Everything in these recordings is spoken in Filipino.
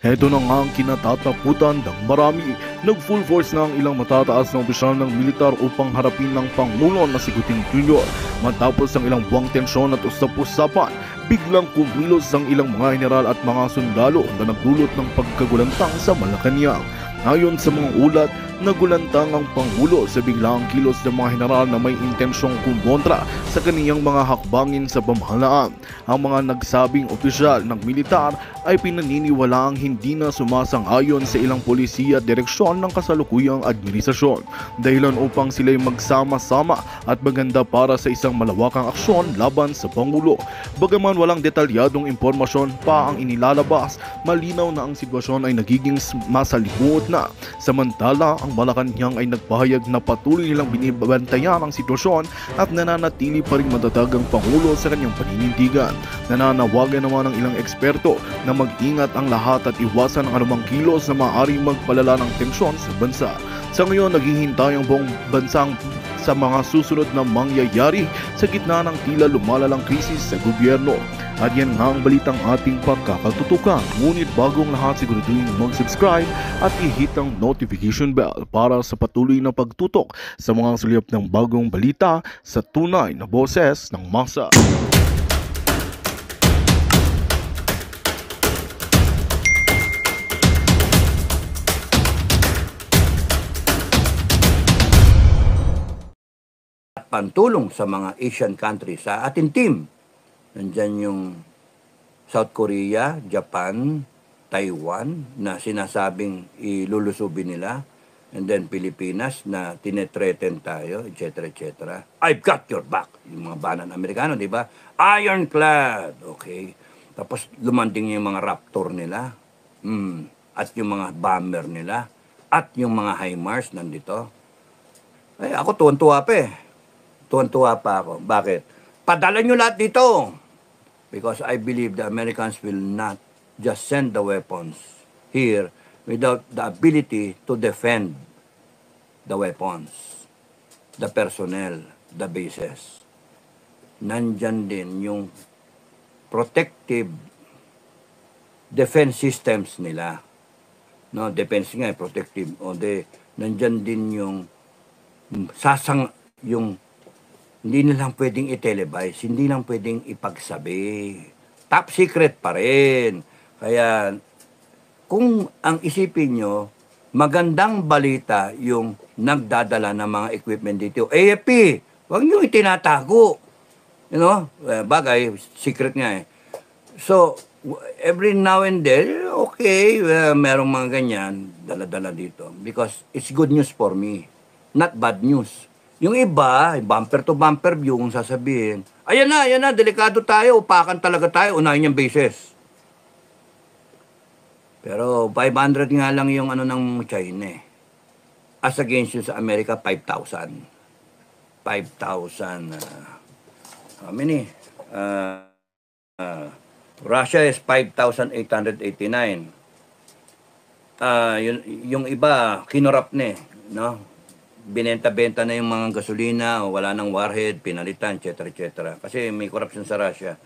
Ito na nga ang kinatatakutan ng marami. Nag-full force na ang ilang matataas na opisyal ng militar upang harapin ng Pangulo na si Guting Jr. Matapos ang ilang buwang tensyon at usap-usapan, biglang kumilos ang ilang mga general at mga sundalo na nagdulot ng pagkagulantang sa Malacanang. Ayon sa mga ulat, nagulantang ang Pangulo sa biglaang kilos ng mga general na may intensyong kumontra sa kaniyang mga hakbangin sa pamahalaan. Ang mga nagsabing opisyal ng militar ay pinaniniwalaang hindi na sumasang-ayon sa ilang polisiya at direksyon ng kasalukuyang administrasyon, dahilan upang sila'y magsama-sama at maganda para sa isang malawakang aksyon laban sa Pangulo. Bagaman walang detalyadong impormasyon pa ang inilalabas, malinaw na ang sitwasyon ay nagiging masalimuot na. Samantala, ang Malacanang ay nagpahayag na patuloy nilang binibantayan ang sitwasyon at nananatili pa rin matatag ang Pangulo sa kanyang paninindigan. Nananawagan naman ng ilang eksperto na mag-ingat ang lahat at iwasan ang anumang kilos na maaaring magpalala ng tensyon sa bansa. Sa ngayon, naghihintay ang buong bansang sa mga susunod na mangyayari sa gitna ng tila lumalalang krisis sa gobyerno. At yan nga ang balitang ating pagkakatutukan. Ngunit bagong lahat, siguraduhin mag-subscribe at i-hit ang notification bell para sa patuloy na pagtutok sa mga suliyap ng bagong balita sa tunay na boses ng masa. Pantulong sa mga Asian countries sa ating team. Nandyan yung South Korea, Japan, Taiwan na sinasabing ilulusubin nila, and then Pilipinas na tinetreaten tayo, etc. etc. I've got your back. Yung mga banan Amerikano, di ba? Ironclad. Okay. Tapos lumanding yung mga Raptor nila. At yung mga bomber nila. At yung mga HIMARS nandito. Ay, ako tuwan-tuwa pa eh. Tuwan-tuwa pa ako. Bakit? Padala nyo lahat dito. Because I believe the Americans will not just send the weapons here without the ability to defend the weapons, the personnel, the bases. Nandyan din yung protective defense systems nila. No, defense nga, protective. Nandyan din yung hindi nilang pwedeng i-televise, hindi lang pwedeng ipagsabi. Top secret pa rin. Kaya, kung ang isipin nyo, magandang balita yung nagdadala ng mga equipment dito. AFP, huwag nyo itinatago. You know? Bagay, secret nga eh. So, every now and then, okay, merong mga ganyan, dala-dala dito. Because it's good news for me, not bad news. Yung iba, bumper to bumper view kung sasabihin, ayan na, delikado tayo, upakan talaga tayo, unahin yung bases. Pero 500 nga lang yung ng China eh. As against yung sa Amerika, 5,000. 5,000, how many? Russia is 5,889. Yung iba, kinurap na eh, no? Binenta-benta na yung mga gasolina, wala nang warhead, pinalitan, etc. etc. Kasi may corruption sa Russia.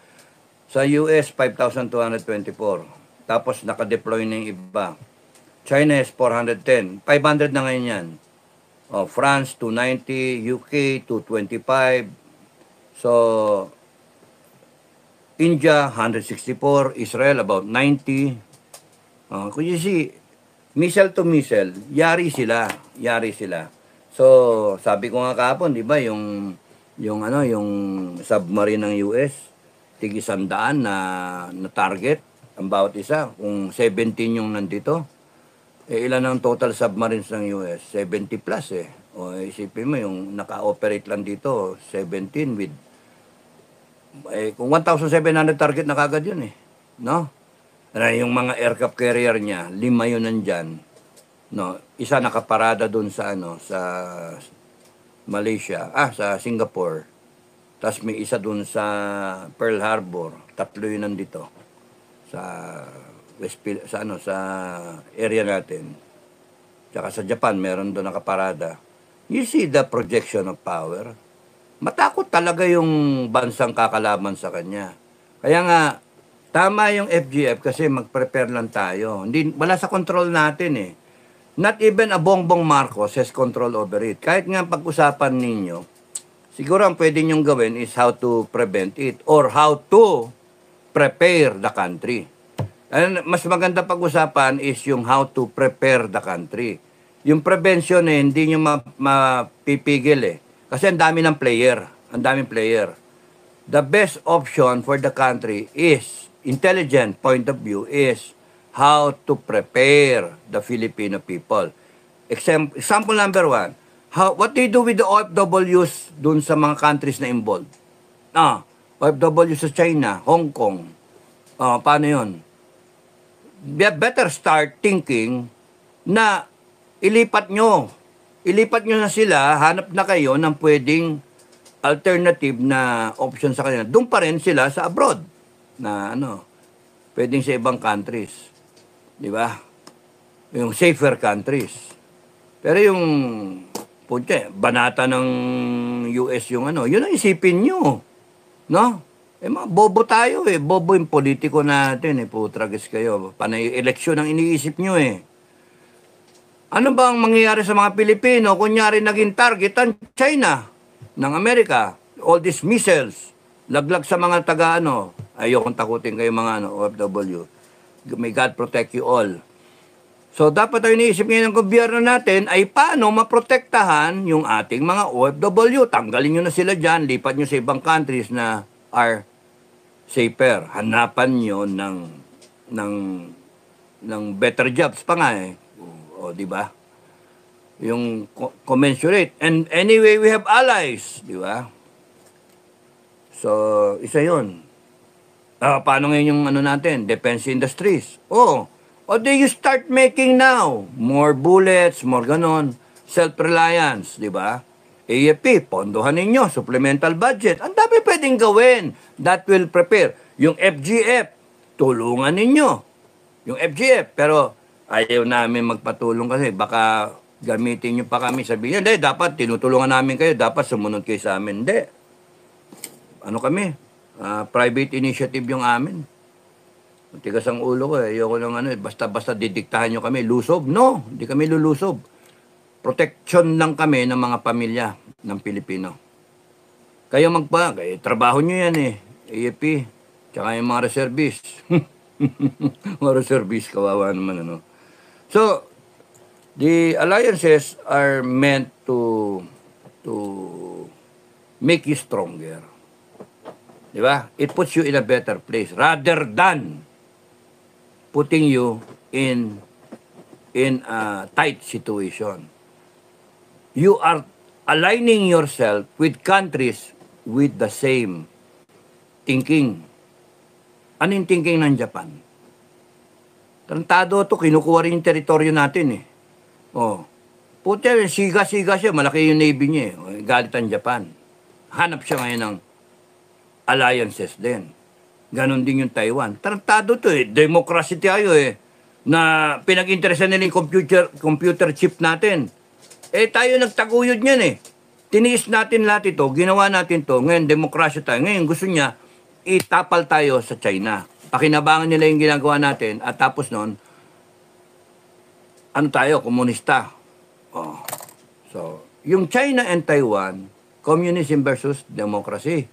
Sa US, 5,224. Tapos naka-deploy na yung iba. China is 410. 500 na ngayon yan. France, 290. UK, 225. So, India, 164. Israel, about 90. Kung you see, missile to missile, yari sila. So, sabi ko nga kahapon, di ba, yung submarine ng US, tig-100 na target ang bawat isa. Kung 17 yung nandito, ilan ang total submarines ng US? 70 plus eh. O isipin mo, yung naka-operate lang dito, 17 with, kung 1,700 target na kagad yun eh. No? Yung mga aircraft carrier niya, 5 yun nandyan. No, isa nakaparada doon sa sa Malaysia, sa Singapore. Tapos may isa doon sa Pearl Harbor, 3 yun nandito sa sa area natin. Tsaka sa Japan meron doon nakaparada. You see the projection of power. Matakot talaga yung bansang kakalaban sa kanya. Kaya nga Tama yung FGF kasi mag-prepare lang tayo. Hindi, wala sa control natin eh. Not even a Bongbong Marcos has control over it. Kahit nga pag-usapan ninyo, siguro ang pwede nyong gawin is how to prevent it or how to prepare the country. And mas maganda pag-usapan is yung how to prepare the country. Yung prevention eh, hindi nyo mapipigil eh. Kasi ang dami ng player. Ang daming player. The best option for the country is, intelligent point of view, is how to prepare the Filipino people. Example number one, what do you do with the OFWs dun sa mga countries na involved? OFWs sa China, Hong Kong. Paano yun? Better start thinking na ilipat nyo na sila, hanap na kayo ng pwedeng alternative na option sa kanila. Doon pa rin sila sa abroad na pwedeng sa ibang countries. Di ba? Yung safer countries. Pero yung banata ng US yung yun ang isipin nyo. No? Mga bobo tayo eh. Bobo yung politiko natin eh. Putragis kayo. Panay eleksyon ang iniisip nyo eh. Ano ba ang mangyayari sa mga Pilipino? Kunyari naging target ang China ng Amerika. All these missiles. Laglag sa mga ayokong takutin kayo mga OFW. May God protect you all. So dapat ang iniisip ngayon ng gobyerno natin ay paano maprotektahan yung ating mga OFW. Tanggalin nyo na sila dyan. Lipat nyo sa ibang countries na are safer. Hanapan nyo ng better jobs pa nga eh. Di ba? Yung commensurate. And anyway, we have allies. Di ba? So, isa yun. Paano ngayon yung natin? Defense industries. O do you start making now? More bullets, more ganon. Self-reliance. Di ba? AFP, pondohan ninyo, supplemental budget. Ang dami pwedeng gawin that will prepare. Yung FGF, tulungan ninyo. Yung FGF, pero ayaw namin magpatulong kasi baka gamitin nyo pa kami. Sabihin, hindi, dapat tinutulungan namin kayo, dapat sumunod kayo sa amin. Hindi. Kami? Private initiative yung amin. Tigas ang ulo ko eh. Ayoko lang basta-basta didiktahan nyo kami. Lusob? No, hindi kami lulusob. Protection lang kami ng mga pamilya ng Pilipino. Kayo trabaho nyo yan eh. AFP, tsaka yung mga reservist. Mga reservist, kawawa naman So, the alliances are meant to make you stronger. Di ba? It puts you in a better place rather than putting you in a tight situation. You are aligning yourself with countries with the same thinking. Ano yung thinking ng Japan? Tarantado to, kinukuha rin yung teritoryo natin eh. Siga-siga siya, malaki yung navy niya eh. Galit ang Japan. Hanap siya ngayon ng alliances din. Ganon din yung Taiwan. Tarantado to eh, democracy tayo eh. Na pinag-interesan nila yung computer chip natin. Tayo nagtaguyod niyan eh. Tiniis natin lahat ito, ginawa natin to, ngayon demokrasya tayo. Ngayon gusto niya, itapal tayo sa China. Pakinabangan nila yung ginagawa natin at tapos noon, tayo, komunista. So, yung China and Taiwan, communism versus democracy.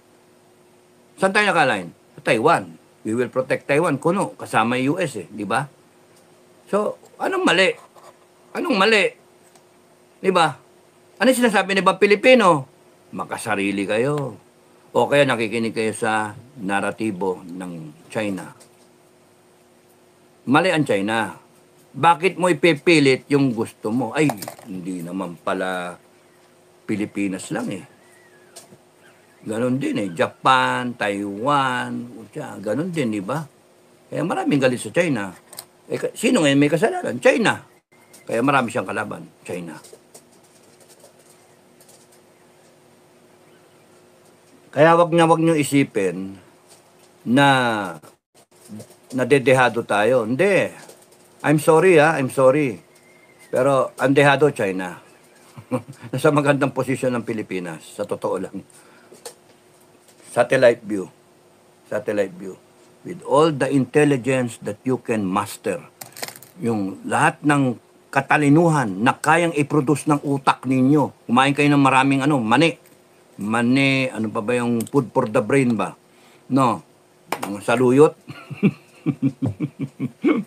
Saan tayo nakalain? Sa Taiwan. We will protect Taiwan. Kuno, kasama yung US eh, di ba? So, anong mali? Di ba? Ano sinasabi ni ba Pilipino? Makasarili kayo. O kaya nakikinig kayo sa naratibo ng China. Mali ang China. Bakit mo ipipilit yung gusto mo? Ay, hindi naman pala Pilipinas lang eh. Ganon din eh. Japan, Taiwan, ganon din, di ba? Kaya maraming galit sa China. Sino ngayon may kasalanan? China. Kaya marami siyang kalaban. China. Kaya wag niyo isipin na nadedehado tayo. Hindi. I'm sorry. Pero ang dehado, China. Nasa magandang posisyon ng Pilipinas. Sa totoo lang. Satellite view. with all the intelligence that you can master, yung lahat ng katalinuhan na kayang i-produce ng utak ninyo. Kumain kayo ng maraming mani. Mani, ano pa ba yung food for the brain ba? No. Yung saluyot.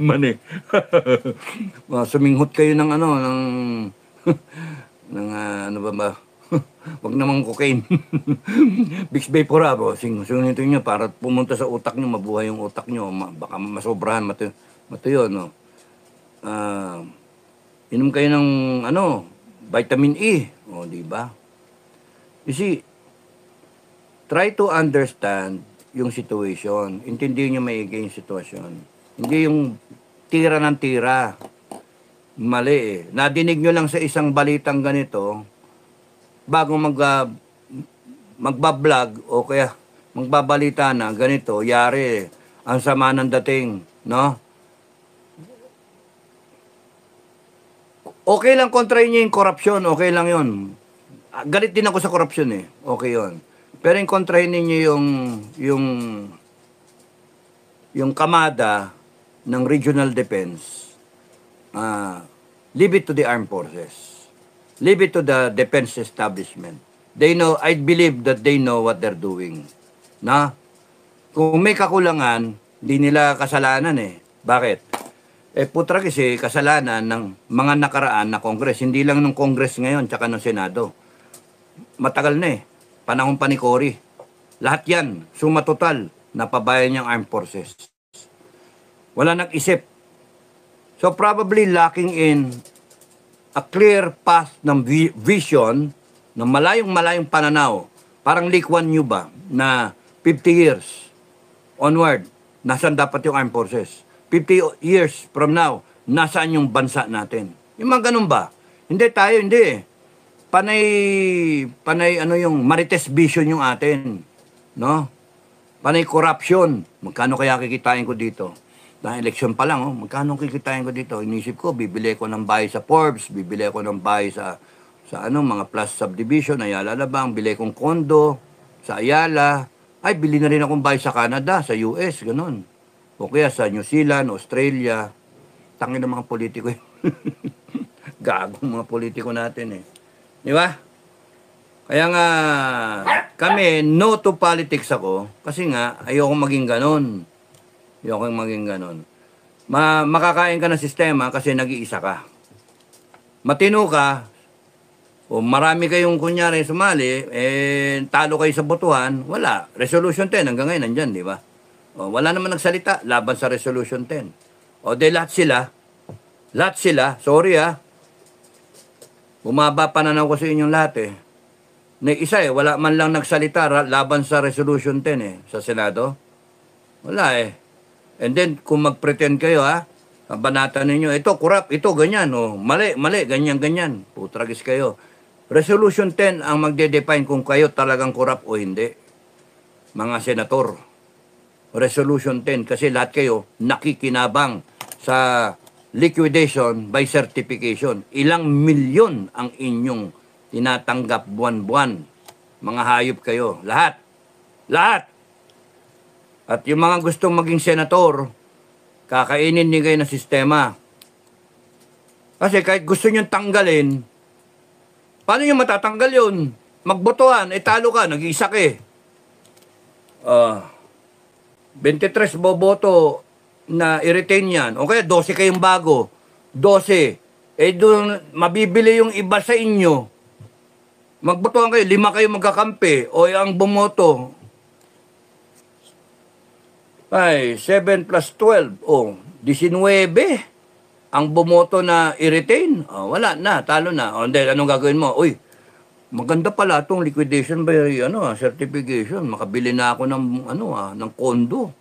Mani. Suminghot kayo ng ng ano ba? Wag namang cocaine. Vicks Vaporub. Singunitin nyo para pumunta sa utak nyo, mabuhay yung utak nyo. Baka masobrahan, matuyo, no? Inom kayo ng vitamin E. O, di ba? You see, try to understand yung situation. Intindihin nyo maigi yung sitwasyon. Hindi yung tira ng tira. Mali eh. Nadinig nyo lang sa isang balitang ganito, bago magbablog o kaya magbabalita na ganito, yari ang sama ng dating, no? Okay lang kontrahin niya yung korupsyon, okay lang yon. Galit din ako sa korupsyon eh, okay yon. Pero yung kontrahin niyo yung kamada ng regional defense, leave it to the armed forces. Leave it to the defense establishment. They know, I believe that they know what they're doing. Na? Kung may kakulangan, di nila kasalanan eh. Bakit? Putra kasi kasalanan ng mga nakaraan na Congress. Hindi lang ng Congress ngayon, tsaka ng Senado. Matagal na eh. Panahon pa ni Cory. Lahat yan, suma total, napabayan niyang armed forces. Wala nag-isip. So probably lacking in a clear path ng vision, ng malayong pananaw. Parang Lee Kuan Yew ba, na 50 years onward, nasaan dapat yung armed forces? 50 years from now, nasaan yung bansa natin? Yung mga ganun ba? Hindi tayo, hindi. Panay yung Marites vision yung atin. No? Panay corruption. Magkano kaya kikitain ko dito? Dahil eleksyon pa lang, magkano kikitain ko dito? Inisip ko, bibili ko ng bahay sa Forbes, bibili ko ng bahay sa mga plus subdivision, Ayala Labang, bili kong kondo sa Ayala. Ay, bili na rin akong bahay sa Canada, sa US, ganun. O kaya sa New Zealand, Australia. Tangin ng mga politiko yun. Gagong mga politiko natin eh. Di ba? Kaya nga, kami, no to politics ako, kasi nga, ayoko maging ganun. Ayoko maging ganun. Makakain ka ng sistema kasi nag-iisa ka. Matino ka, o marami kayong kunyari sumali, talo kayo sa botohan, wala. Resolution 10, hanggang ngayon nandyan, di ba? O, wala naman nagsalita laban sa Resolution 10. O, de lahat sila, sorry bumaba pananaw ko sa inyong lahat eh. Na isa wala man lang nagsalita laban sa Resolution 10 sa Senado. Wala eh. And then, kung mag-pretend kayo banata ninyo, ito, corrupt, ito, ganyan, mali, ganyan. Putragis kayo. Resolution 10 ang magde-define kung kayo talagang corrupt o hindi. Mga senator. Resolution 10, kasi lahat kayo nakikinabang sa liquidation by certification. Ilang milyon ang inyong tinatanggap buwan-buwan. Mga hayop kayo. Lahat. At yung mga gustong maging senator, kakainin din kayo ng sistema. Kasi kahit gusto nyo tanggalin, paano nyo matatanggal yun? Magbotohan, talo ka, nag-iisa ka eh. 23 boboto na i-retain yan. O kaya 12 kayong bago. 12. Doon mabibili yung iba sa inyo. Magbotohan kayo, 5 kayo magkakampi. O ang bumoto, ay, 7 plus 12. 19. Ang bumoto na i-retain. Wala na, talo na. Then, anong gagawin mo? Uy, maganda pala itong liquidation by certification. Makabili na ako ng kondo.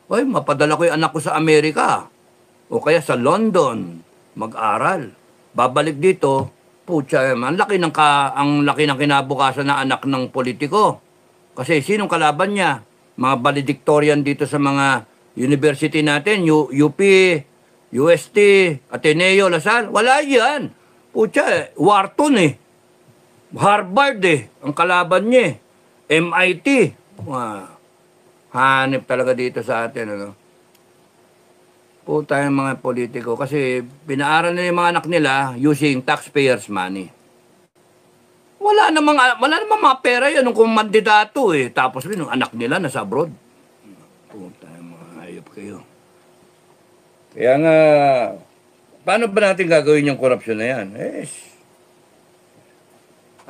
Uy, mapadala ko yung anak ko sa Amerika. O kaya sa London. Mag-aral. Babalik dito. Pucha, ang laki ng kinabukasan na anak ng politiko. Kasi sinong kalaban niya? Mga valedictorian dito sa mga university natin, UP, UST, Ateneo, Lasal, wala yan. Pucha, Wharton Harvard ang kalaban niya MIT. hanip talaga dito sa atin, ano. Po tayong mga politiko kasi pinaaral nila yung mga anak nila using taxpayers' money. Wala namang mga pera yun nung kumandidato eh. Tapos rin, yung anak nila nasa abroad. Po tayong mga hayop kayo. Kaya nga, paano ba natin gagawin yung korupsyon na yan?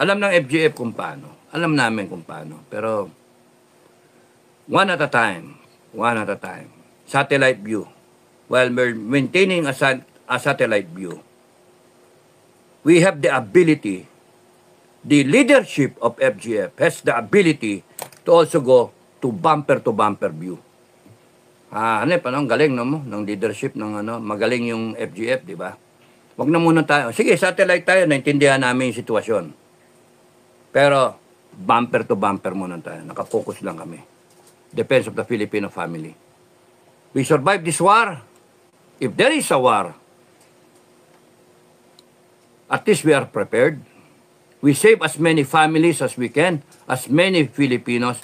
Alam ng FGF kung paano. Alam namin kung paano. Pero, one at a time. One at a time. Satellite view. While we're maintaining a satellite view, we have the ability, the leadership of FGF has the ability to also go to bumper view. Ang galing no, ng leadership ng magaling yung FGF, di ba? Wag na muna tayo. Sige, satellite tayo, naintindihan namin yung sitwasyon. Pero bumper to bumper muna tayo. Nakafocus lang kami. Defense of the Filipino family. We survive this war. If there is a war, at least we are prepared. We save as many families as we can, as many Filipinos.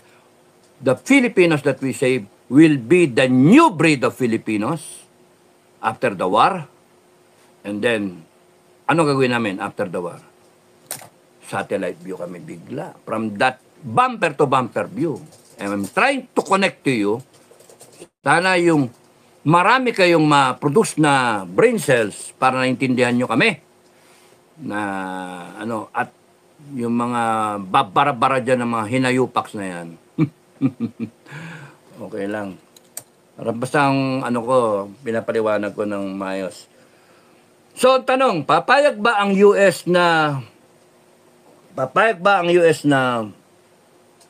The Filipinos that we save will be the new breed of Filipinos after the war. And then, ano gagawin namin after the war? Satellite view kami bigla. From that bumper to bumper view. And I'm trying to connect to you. Sana yung marami kayong ma-produce na brain cells para naintindihan nyo kami. Na at yung mga babara-bara dyan ng mga hinayupaks na yan. Okay lang. Basta ang pinapaliwanag ko ng maayos. So, tanong, papayag ba ang US na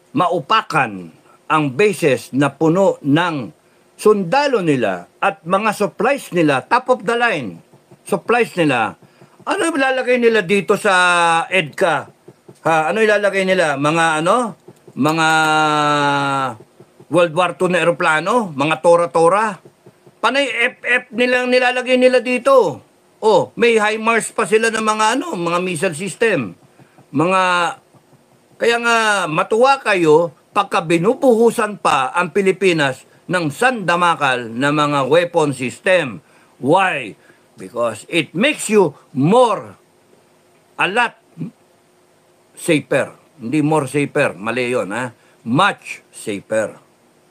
maupakan ang bases na puno ng sundalo nila at mga supplies nila, top of the line supplies nila? Ano ilalagay nila dito sa EDCA? Ano ilalagay nila? Mga World War II na aeroplano? Mga Tora-Tora? Panay FF nilang nilalagay nila dito. Oh, may HIMARS pa sila ng mga missile system. Kaya nga matuwa kayo pagka binubuhusan pa ang Pilipinas ng sandamakal na mga weapon system. Why? Because it makes you a lot safer. Hindi more safer, mali yun, much safer.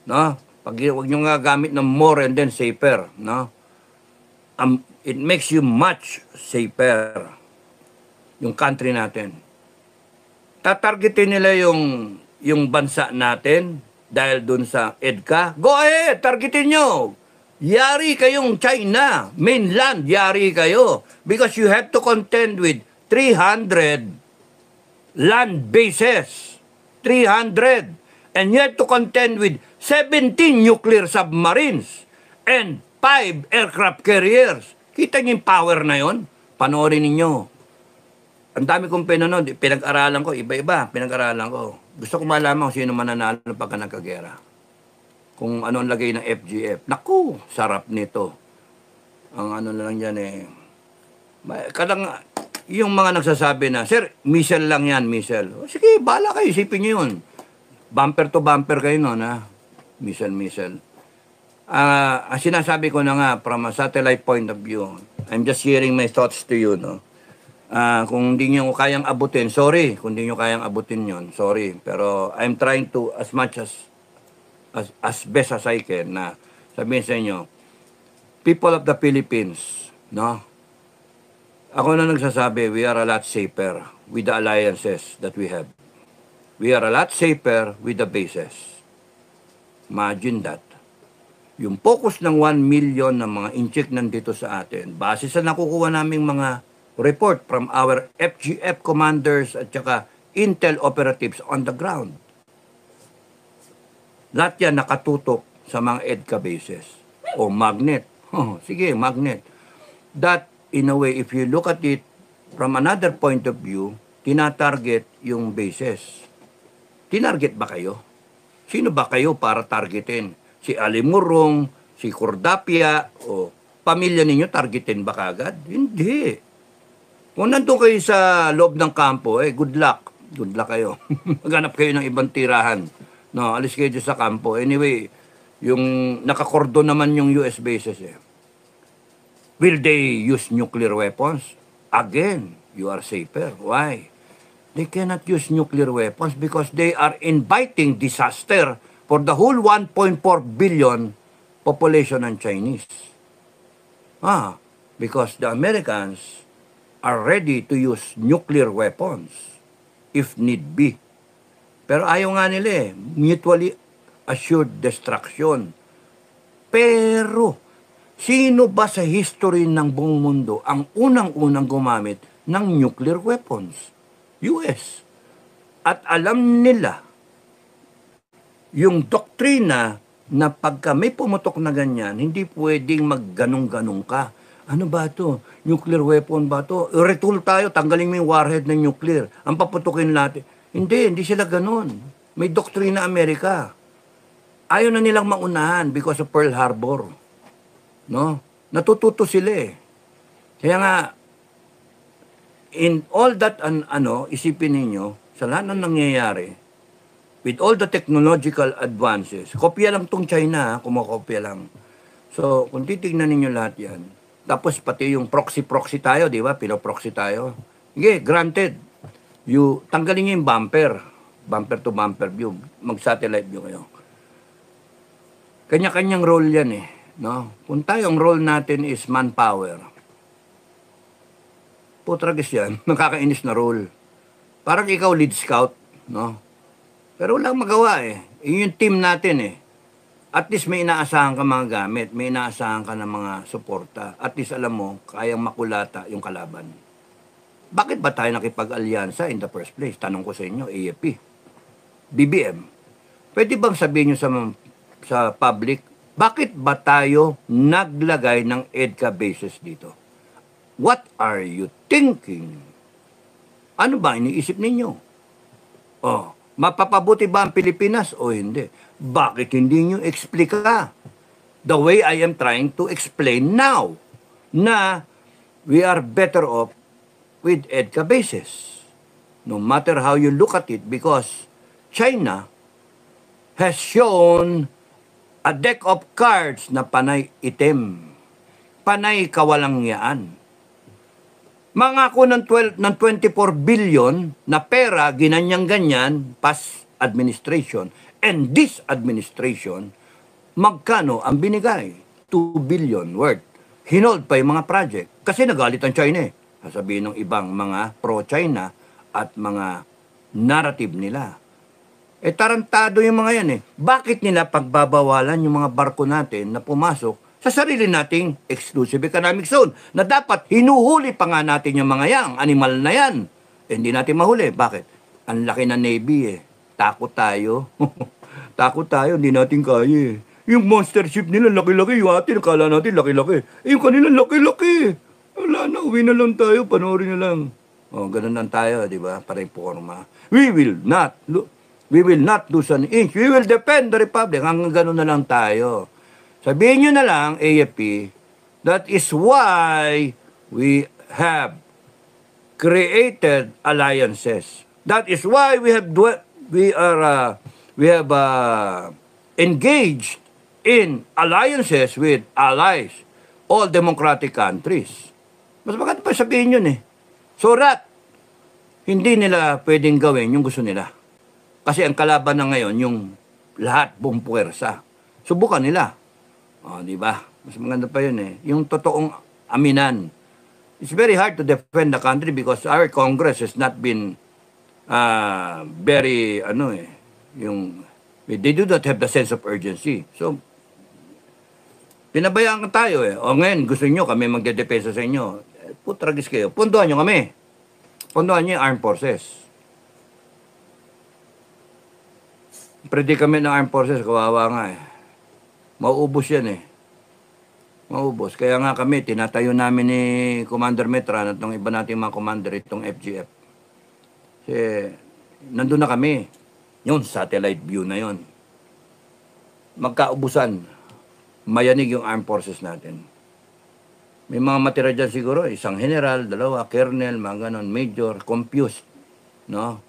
No? Huwag nyo nga gamit ng more and then safer. No? It makes you much safer. Yung country natin. Tatargetin nila yung bansa natin dahil dun sa EDCA. Go ahead, targetin nyo. Yari kayong China, mainland, yari kayo. Because you have to contend with 300 land bases. 300. And you have to contend with 17 nuclear submarines and 5 aircraft carriers. Kita niyo yung power na yon? Panoorin ninyo. Ang dami kong pinag-aralan ko, iba-iba, pinag-aralan ko. Gusto ko malaman kung sino mananalo pagka nagkagera. Kung ano ang lagay ng FGF. Naku, sarap nito. Ang na lang yan yung mga nagsasabi na, Sir, missile lang yan, missile. Sige, bahala kayo, isipin nyo yun. Bumper to bumper kayo nun, Missile. Ang sinasabi ko na nga, from a satellite point of view, I'm just sharing my thoughts to you, no? Kung hindi nyo kayang abutin, sorry. Kung hindi nyo kayang abutin yon, sorry. Pero I'm trying to, as much as best as I can, na sabihin sa inyo, people of the Philippines, no? Ako na nagsasabi, we are a lot safer with the alliances that we have. We are a lot safer with the bases. Imagine that. Yung focus ng 1 million na mga incheck nandito sa atin, base sa nakukuha naming mga report from our FGF commanders at saka intel operatives on the ground. Lahat yan nakatutok sa mga EDCA bases. O magnet. Sige, magnet. That, in a way, if you look at it from another point of view, tinatarget yung bases. Tinarget ba kayo? Sino ba kayo para targetin? Si Alimurong, si Cordapia, o pamilya ninyo targetin ba kagad? Hindi. Kung nandun kayo sa loob ng kampo, good luck. Good luck kayo. Maghanap kayo ng ibang tirahan. No, alis kayo dyan sa kampo. Anyway, yung nakakordon naman yung US bases eh. Will they use nuclear weapons? Again, you are safer. Why? They cannot use nuclear weapons because they are inviting disaster for the whole 1.4 billion population ng Chinese. Because the Americans are ready to use nuclear weapons if need be. Pero ayaw nga nila eh, mutually assured destruction. Pero, sino ba sa history ng buong mundo ang unang-unang gumamit ng nuclear weapons? US. At alam nila yung doktrina na pagka may pumutok na ganyan, hindi pwedeng magganong-ganong ka. Ano ba to? Nuclear weapon ba to? Retool tayo, tanggalin mo yung warhead ng nuclear. Ang paputukin natin. Hindi sila ganon. May doktrina Amerika. Ayaw na nilang maunahan because of Pearl Harbor. No? Natututo sila eh. Kaya nga, in all that, isipin ninyo, sa lahat ng nangyayari, with all the technological advances, kopya lang tong China, kumakopya lang. So, kung titignan ninyo lahat yan, tapos pati yung proxy tayo, di ba? Pino-proxy tayo. Okay, granted, tanggalin nyo yung bumper to bumper view, mag-satellite view kayo. Kanya-kanyang role yan eh. No? Kung tayo, ang role natin is manpower. Putragis yan, nakakainis na role. Parang ikaw lead scout, no? Pero walang magawa eh. Yun yung team natin eh. At least may inaasahan ka mga gamit, may inaasahan ka ng mga suporta. At least alam mo, kayang makulata yung kalaban. Bakit ba tayo nakipag-alyansa in the first place? Tanong ko sa inyo, AFP, BBM. Pwede bang sabihin nyo sa public, bakit ba tayo naglagay ng EDCA bases dito? What are you thinking? Ano ba iniisip ninyo? Mapapabuti ba ang Pilipinas o hindi? Bakit hindi nyo explika? The way I am trying to explain now na we are better off with EDCA bases. No matter how you look at it, because China has shown a deck of cards na panay itim, panay kawalangyaan. Mangako ng 24 billion na pera, ginanyang-ganyan, past administration. And this administration, magkano ang binigay? 2 billion worth. Hinold pa yung mga project. Kasi nagalit ang China eh. Sasabihin ng ibang mga pro-China at mga narrative nila. Tarantado yung mga yan eh. Bakit nila pagbabawalan yung mga barko natin na pumasok sa sarili nating exclusive economic zone na dapat hinuhuli pa nga natin yung mga yang, animal na yan. Hindi natin mahuli. Bakit? Ang laki na Navy eh. Takot tayo. Takot tayo, hindi natin kaya eh. Yung monster ship nila, laki-laki. Yung atin, akala natin, laki-laki. Yung kanila, laki-laki. Wala na, uwi na lang tayo, panoorin na lang. Ganun lang tayo, di ba? Parang forma. We will not lose an inch. We will defend the Republic. Hanggang ganun na lang tayo. Sabihin nyo na lang, AFP, that is why we have created alliances. That is why we have engaged in alliances with allies, all democratic countries. Mas maganda pa sabihin yun eh. So that, hindi nila pwedeng gawin yung gusto nila. Kasi ang kalaban na ngayon, yung lahat buong puwersa. Subukan nila. Di ba? Mas maganda pa yun eh. Yung totoong aminan. It's very hard to defend the country because our Congress has not been very, they do not have the sense of urgency. So, pinabayaan tayo eh. Ngayon, gusto nyo kami magdedepensa sa inyo. Putragis kayo. Punduhan nyo kami. Punduhan nyo yung armed forces. Predicament ng armed forces, kawawa nga eh. Mauubos yan eh. Maubos. Kaya nga kami, tinatayo namin ni Commander Metran at ng iba nating mga commander itong FGF. Kasi, nandun na kami. Yun, satellite view na yun. Magkaubusan. Mayanig yung armed forces natin. May mga matira dyan siguro, isang general, dalawa, colonel, mga ganon, major, confused. No?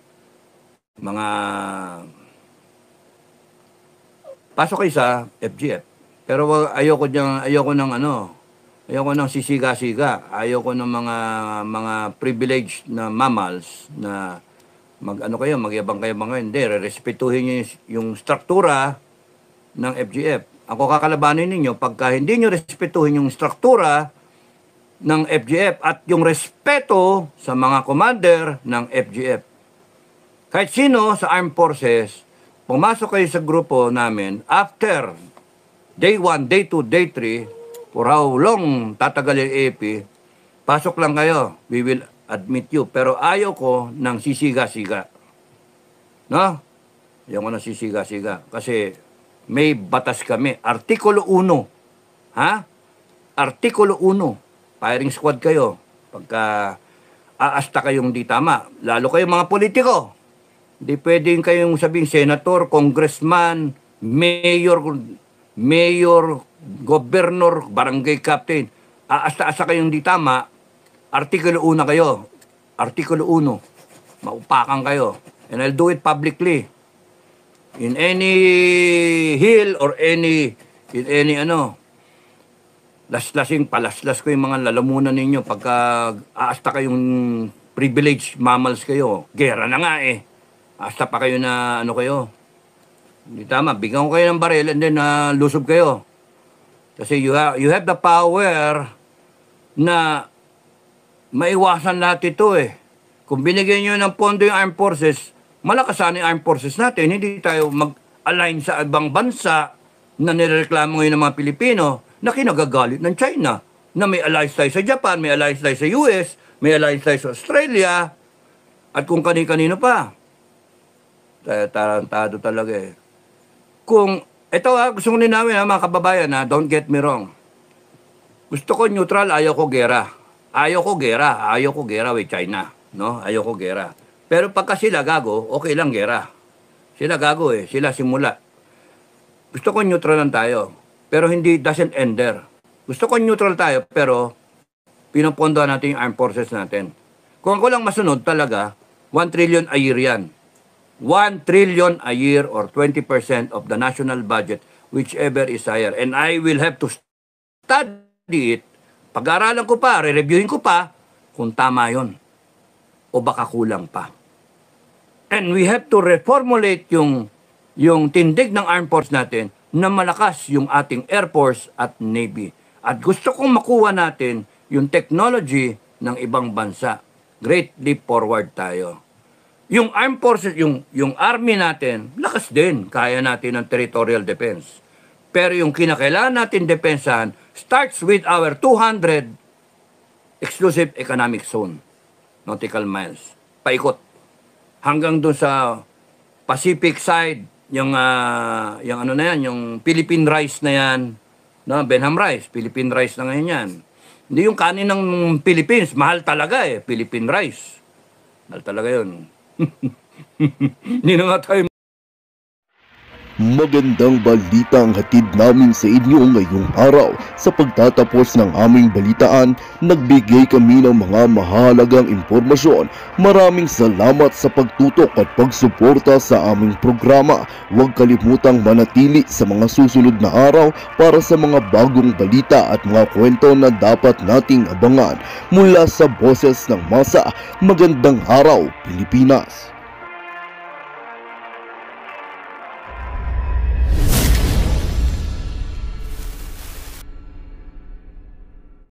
Mga pasok kayo sa FGF. Pero ayoko ng sisiga-siga. Ayoko ng mga privileged na mammals na magyabang kayo mga hindi. Respetuhin niyo yung struktura ng FGF. Ako kakalabanin ninyo pagka hindi niyo respetuhin yung struktura ng FGF at yung respeto sa mga commander ng FGF. Kahit sino sa Armed Forces, pumasok kayo sa grupo namin after day 1, day 2, day 3, for how long tatagal yung AP, pasok lang kayo. We will admit you. Pero ayaw ko ng sisiga-siga. No? Ayaw ko ng sisiga-siga. Kasi may batas kami. Artikulo 1. Ha? Artikulo 1. Firing squad kayo. Pagka aasta kayong di tama. Lalo kayong mga politiko. Hindi pwedeng kayong sabing senator, congressman, mayor, governor, barangay captain. Aasta-asta kayong di tama. Artikulo 1 kayo. Artikulo 1. Maupakan kayo. And I'll do it publicly. In any hill or in any palaslas ko yung mga lalamunan ninyo pagka aasta kayong privileged mammals kayo. Gera na nga eh. Asta pa kayo na kayo. Hindi tama. Bigyan ko kayo ng baril and then lusob kayo. Kasi you have the power na maiwasan lahat ito eh. Kung binigyan nyo ng pondo yung Armed Forces, malakas sana yung Armed Forces natin. Hindi tayo mag-align sa ibang bansa na nireklamo ngayon ng mga Pilipino na kinagagalit ng China. Na may alliance tayo sa Japan, may alliance tayo sa US, may alliance tayo sa Australia, at kung kani-kanino pa. Tarantado talaga eh. Gusto ko ninawin mga kababayan don't get me wrong. Gusto ko neutral, ayaw ko gera. Ayaw ko gera with China. No? Ayaw ko gera. Pero pagka sila gago, okay lang gera. Sila gago eh, sila simula. Gusto ko neutral lang tayo. Pero hindi, doesn't end there. Gusto ko neutral tayo, pero pinapondohan natin yung armed forces natin. Kung ako lang masunod talaga, 1 trillion a year yan. 1 trillion a year or 20% of the national budget, whichever is higher. And I will have to study it. Pag-aaralan ko pa, re-reviewin ko pa, kung tama yon o baka kulang pa. And we have to reformulate yung tindig ng armed force natin na malakas yung ating Air Force at Navy. At gusto kong makuha natin yung technology ng ibang bansa. Great leap forward tayo. Yung armed forces, yung army natin, lakas din. Kaya natin ng territorial defense. Pero yung kinakailangan natin depensahan starts with our 200 exclusive economic zone, nautical miles. Paikot. Hanggang doon sa Pacific side, yung Philippine rice na yan, no, Benham rice, Philippine rice na ngayon yan. Hindi yung kanin ng Philippines, mahal talaga eh, Philippine rice. Mahal talaga yun. Hindi na nga tayo. Magandang balita ang hatid namin sa inyo ngayong araw. Sa pagtatapos ng aming balitaan, nagbigay kami ng mga mahalagang impormasyon. Maraming salamat sa pagtutok at pagsuporta sa aming programa. Huwag kalimutang manatili sa mga susunod na araw para sa mga bagong balita at mga kwento na dapat nating abangan. Mula sa Boses ng Masa, magandang araw Pilipinas!